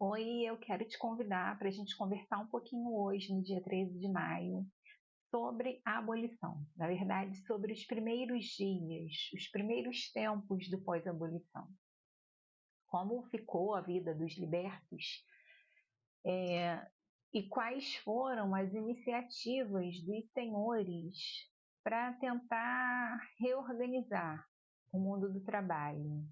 Oi, eu quero te convidar para a gente conversar um pouquinho hoje, no dia 13 de maio, sobre a abolição. Na verdade, sobre os primeiros dias, os primeiros tempos do pós-abolição. Como ficou a vida dos libertos e quais foram as iniciativas dos senhores para tentar reorganizar o mundo do trabalho.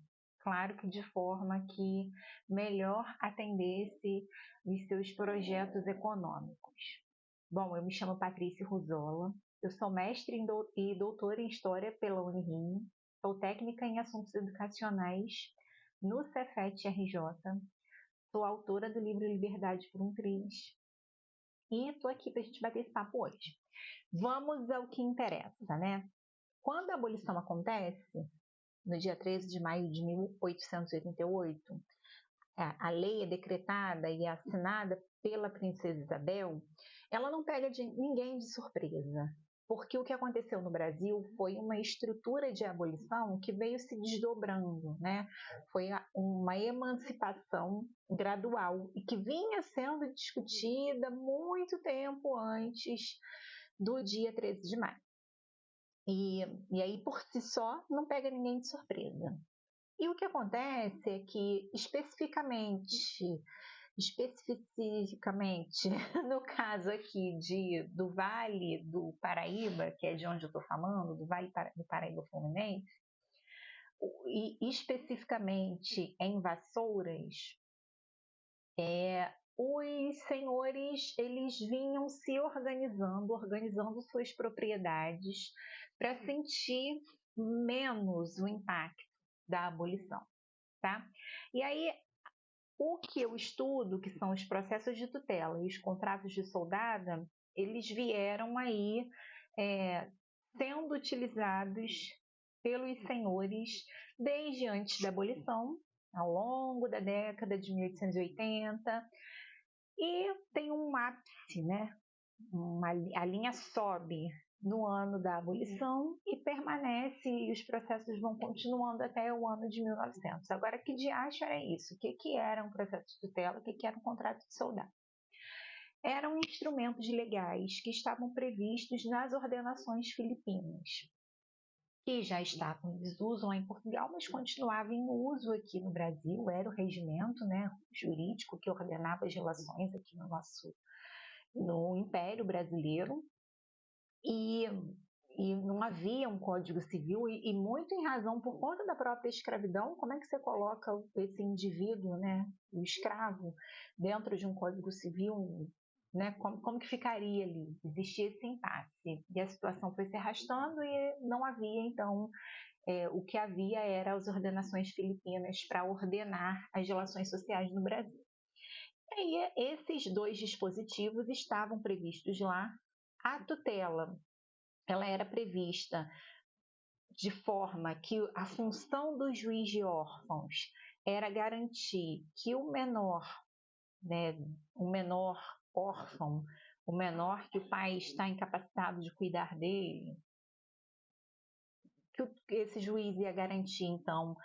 Claro que de forma que melhor atendesse os seus projetos econômicos. Bom, eu me chamo Patrícia Ruzola, eu sou mestre e doutora em História pela Unirio, sou técnica em Assuntos Educacionais no Cefet-RJ, sou autora do livro Liberdade por um Triz e estou aqui para a gente bater esse papo hoje. Vamos ao que interessa, né? Quando a abolição acontece, no dia 13 de maio de 1888, a lei é decretada e assinada pela princesa Isabel, ela não pega ninguém de surpresa, porque o que aconteceu no Brasil foi uma estrutura de abolição que veio se desdobrando, né? Foi uma emancipação gradual e que vinha sendo discutida muito tempo antes do dia 13 de maio. E aí, por si só, não pega ninguém de surpresa. E o que acontece é que, especificamente, no caso aqui do Vale do Paraíba, que é de onde eu estou falando, do Vale do Paraíba Fluminense, e especificamente em Vassouras, os senhores eles vinham se organizando suas propriedades para sentir menos o impacto da abolição, tá? E aí, o que eu estudo, que são os processos de tutela e os contratos de soldada, eles vieram aí sendo utilizados pelos senhores desde antes da abolição, ao longo da década de 1880, e tem um ápice, né? A linha sobe no ano da abolição e permanece, e os processos vão continuando até o ano de 1900. Agora, que diacho era isso? O que era um processo de tutela? O que era um contrato de soldado? Eram instrumentos legais que estavam previstos nas ordenações filipinas, que já estavam em desuso lá em Portugal, mas continuavam em uso aqui no Brasil. Era o regimento, né, jurídico que ordenava as relações aqui no Império Brasileiro, e não havia um Código Civil, e muito em razão por conta da própria escravidão. Como é que você coloca esse indivíduo, né, o escravo, dentro de um Código Civil, né? Como que ficaria ali? Existia esse impasse, e a situação foi se arrastando e não havia, então, o que havia era as ordenações filipinas para ordenar as relações sociais no Brasil. E aí, esses dois dispositivos estavam previstos lá. A tutela, ela era prevista de forma que a função do juiz de órfãos era garantir que o menor, né, o menor órfão, o menor que o pai está incapacitado de cuidar dele, que esse juiz ia garantir, então,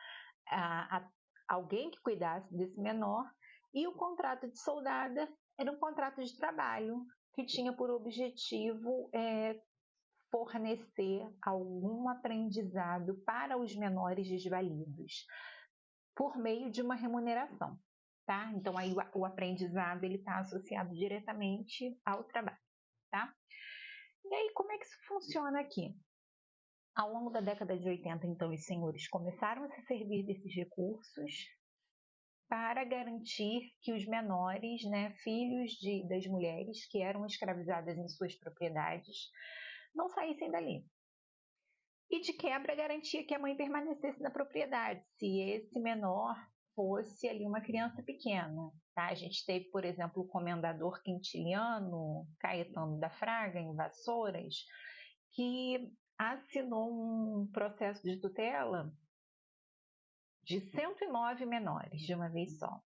a alguém que cuidasse desse menor. E o contrato de soldada era um contrato de trabalho que tinha por objetivo fornecer algum aprendizado para os menores desvalidos, por meio de uma remuneração, tá? Então, aí o aprendizado está associado diretamente ao trabalho, tá? E aí, como é que isso funciona aqui? Ao longo da década de 80, então, os senhores começaram a se servir desses recursos para garantir que os menores, né, filhos das mulheres que eram escravizadas em suas propriedades, não saíssem dali. E, de quebra, garantia que a mãe permanecesse na propriedade, se esse menor fosse ali uma criança pequena, tá? A gente teve, por exemplo, o comendador quintiliano, Caetano da Fraga, em Vassouras, que assinou um processo de tutela de 109 menores, de uma vez só.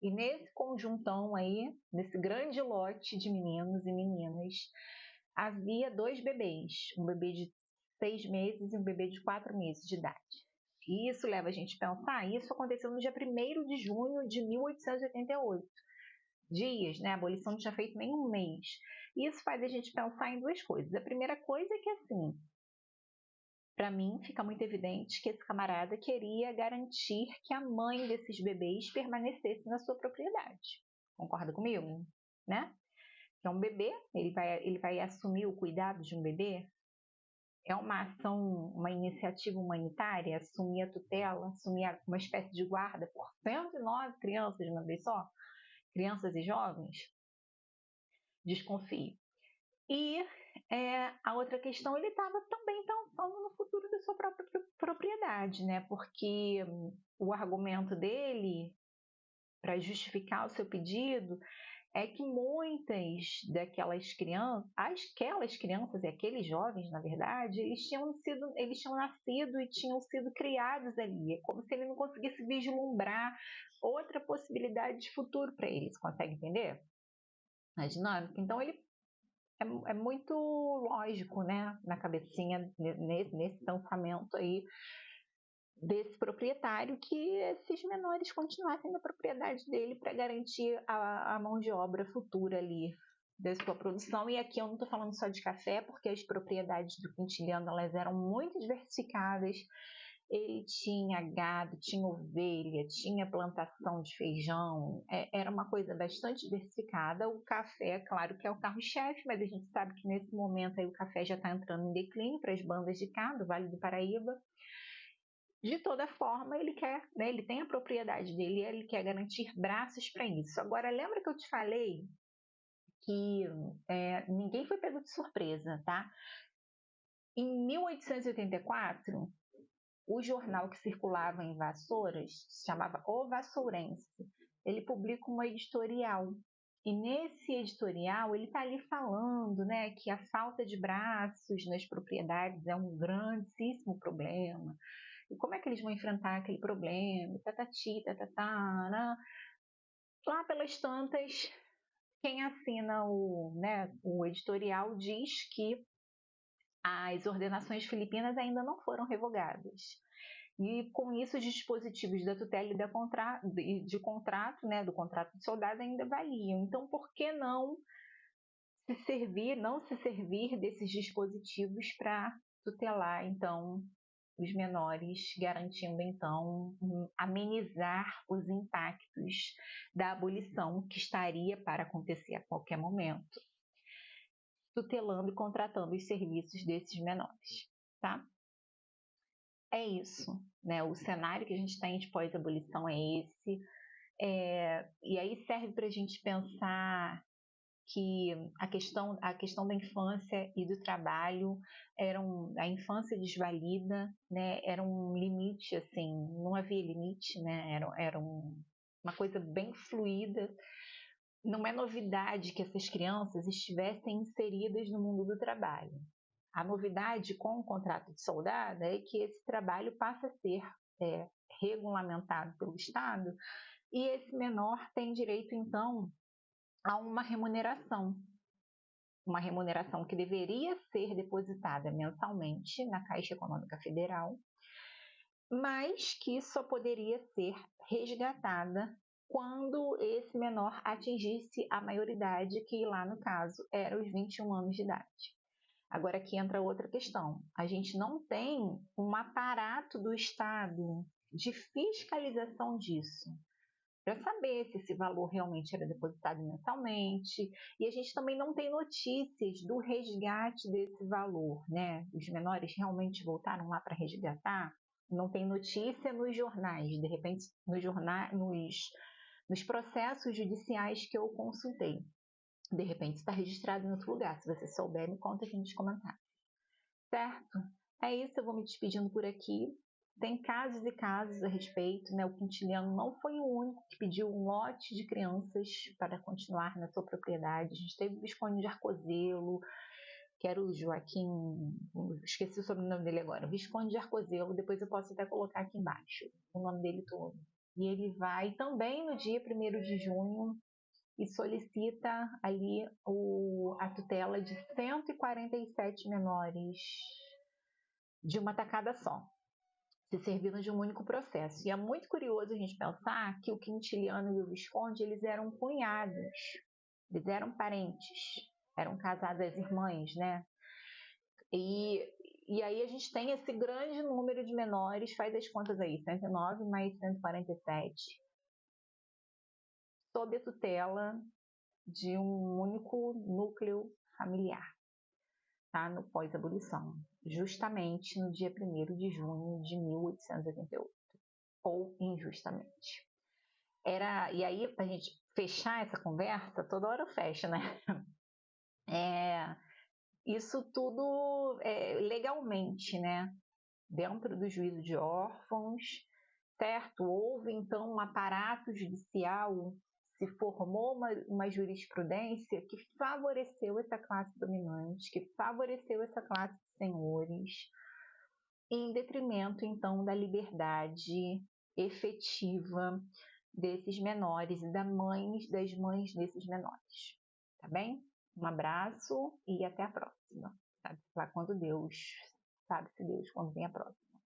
E nesse conjuntão aí, nesse grande lote de meninos e meninas, havia 2 bebês, um bebê de 6 meses e um bebê de 4 meses de idade. E isso leva a gente a pensar, isso aconteceu no dia 1º de junho de 1888. Dias, né? A abolição não tinha feito nem um mês. E isso faz a gente pensar em duas coisas. A primeira coisa é que, assim, para mim fica muito evidente que esse camarada queria garantir que a mãe desses bebês permanecesse na sua propriedade. Concorda comigo? Né? Que é um bebê, ele vai assumir o cuidado de um bebê. É uma ação, uma iniciativa humanitária, assumir a tutela, assumir uma espécie de guarda por 109 crianças de uma vez só, crianças e jovens. Desconfio. E a outra questão, ele estava também pensando no futuro da sua própria propriedade, né? Porque o argumento dele, para justificar o seu pedido, é que muitas daquelas crianças, aquelas crianças e aqueles jovens, na verdade, eles tinham nascido e tinham sido criados ali. É como se ele não conseguisse vislumbrar outra possibilidade de futuro para eles. Consegue entender a dinâmica? Então, ele é muito lógico, né, na cabecinha, nesse pensamento aí desse proprietário, que esses menores continuassem na propriedade dele para garantir a mão de obra futura ali da sua produção. E aqui eu não estou falando só de café, porque as propriedades do Quintiliano, elas eram muito diversificadas. Ele tinha gado, tinha ovelha, tinha plantação de feijão, era uma coisa bastante diversificada. O café, claro que é o carro-chefe, mas a gente sabe que nesse momento aí o café já está entrando em declínio para as bandas de cá, do Vale do Paraíba. De toda forma, ele quer, né, ele tem a propriedade dele e ele quer garantir braços para isso. Agora, lembra que eu te falei que ninguém foi pego de surpresa, tá? Em 1884, o jornal que circulava em Vassouras, se chamava O Vassourense, ele publica uma editorial. E nesse editorial, ele está ali falando, né, que a falta de braços nas propriedades é um grandíssimo problema. E como é que eles vão enfrentar aquele problema? Tatati, tatatá, né? Lá pelas tantas, quem assina o editorial diz que as ordenações filipinas ainda não foram revogadas. E com isso, os dispositivos da tutela e de contrato, né, do contrato de soldado ainda valiam. Então, por que não se servir desses dispositivos para tutelar, então, os menores, garantindo, então, amenizar os impactos da abolição que estaria para acontecer a qualquer momento, tutelando e contratando os serviços desses menores, tá? É isso, né? O cenário que a gente tem de pós-abolição é esse. E aí serve para a gente pensar que a questão da infância e do trabalho a infância desvalida, né? Era um limite, assim, não havia limite, né? Era uma coisa bem fluida. Não é novidade que essas crianças estivessem inseridas no mundo do trabalho. A novidade com o contrato de soldado é que esse trabalho passa a ser regulamentado pelo Estado e esse menor tem direito, então, a uma remuneração que deveria ser depositada mensalmente na Caixa Econômica Federal, mas que só poderia ser resgatada quando esse menor atingisse a maioridade, que lá no caso era os 21 anos de idade. Agora aqui entra outra questão. A gente não tem um aparato do Estado de fiscalização disso, para saber se esse valor realmente era depositado mensalmente, e a gente também não tem notícias do resgate desse valor, né? Os menores realmente voltaram lá para resgatar? Não tem notícia nos jornais, de repente nos processos judiciais que eu consultei. De repente está registrado em outro lugar. Se você souber, me conta aqui nos comentários. Certo? É isso, eu vou me despedindo por aqui. Tem casos e casos a respeito, né? O Quintiliano não foi o único que pediu um lote de crianças para continuar na sua propriedade. A gente teve o Visconde de Arcozelo, que era o Joaquim, esqueci o sobrenome dele agora, o Visconde de Arcozelo, depois eu posso até colocar aqui embaixo o nome dele todo. E ele vai também no dia 1º de junho e solicita ali a tutela de 147 menores de uma tacada só. se servindo de um único processo. E é muito curioso a gente pensar que o Quintiliano e o Visconde, eles eram cunhados, eles eram parentes, eram casadas irmãs, né? E aí a gente tem esse grande número de menores, faz as contas aí, 109 mais 147, sob a tutela de um único núcleo familiar, tá? No pós-abolição, justamente no dia 1º de junho de 1888, ou injustamente. E aí, para a gente fechar essa conversa, toda hora fecha, né? Isso tudo legalmente, né? Dentro do juízo de órfãos, certo? Houve então um aparato judicial, se formou uma jurisprudência que favoreceu essa classe dominante, que favoreceu essa classe de senhores, em detrimento então da liberdade efetiva desses menores e das mães desses menores. Tá bem? Um abraço e até a próxima. Sabe lá quando Deus, sabe-se Deus quando vem a próxima.